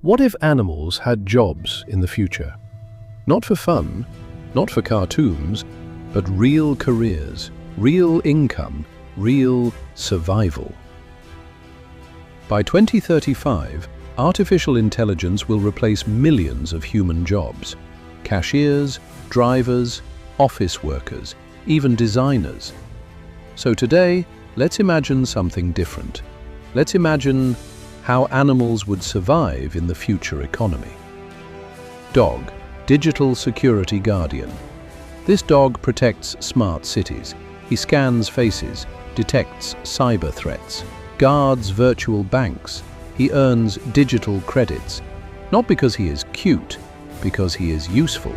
What if animals had jobs in the future? Not for fun, not for cartoons, but real careers, real income, real survival. By 2035, artificial intelligence will replace millions of human jobs. Cashiers, drivers, office workers, even designers. So today, let's imagine something different. Let's imagine how animals would survive in the future economy. Dog, digital security guardian. This dog protects smart cities. He scans faces, detects cyber threats, guards virtual banks. He earns digital credits, not because he is cute, because he is useful.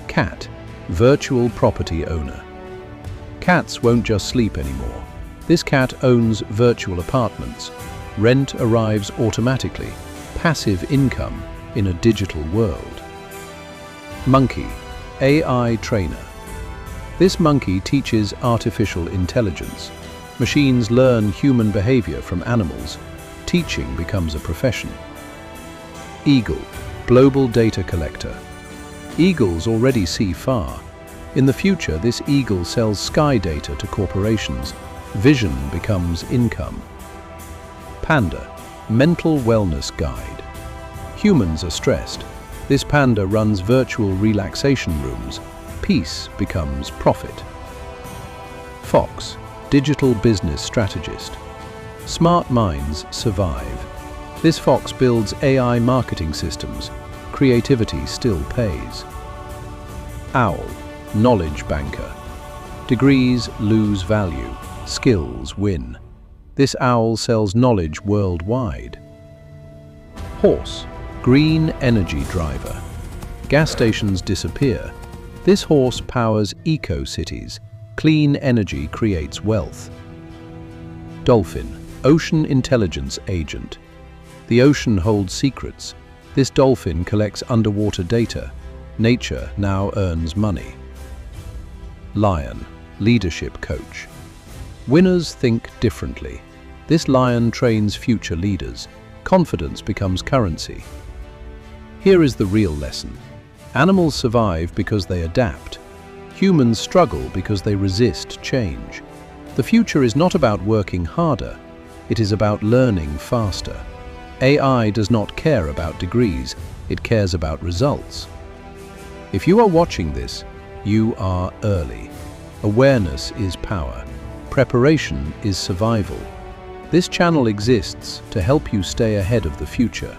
Cat, virtual property owner. Cats won't just sleep anymore. This cat owns virtual apartments. Rent arrives automatically, passive income in a digital world. Monkey, AI trainer. This monkey teaches artificial intelligence. Machines learn human behavior from animals. Teaching becomes a profession. Eagle, global data collector. Eagles already see far. In the future, this eagle sells sky data to corporations. Vision becomes income. Panda, mental wellness guide. Humans are stressed. This panda runs virtual relaxation rooms. Peace becomes profit. Fox, digital business strategist. Smart minds survive. This fox builds AI marketing systems. Creativity still pays. Owl, knowledge banker. Degrees lose value. Skills win. This owl sells knowledge worldwide. Horse, green energy driver. Gas stations disappear. This horse powers eco-cities. Clean energy creates wealth. Dolphin, ocean intelligence agent. The ocean holds secrets. This dolphin collects underwater data. Nature now earns money. Lion, leadership coach. Winners think differently. This lion trains future leaders. Confidence becomes currency. Here is the real lesson. Animals survive because they adapt. Humans struggle because they resist change. The future is not about working harder. It is about learning faster. AI does not care about degrees. It cares about results. If you are watching this, you are early. Awareness is power. Preparation is survival. This channel exists to help you stay ahead of the future.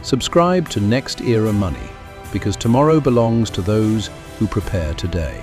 Subscribe to NextEra Money, because tomorrow belongs to those who prepare today.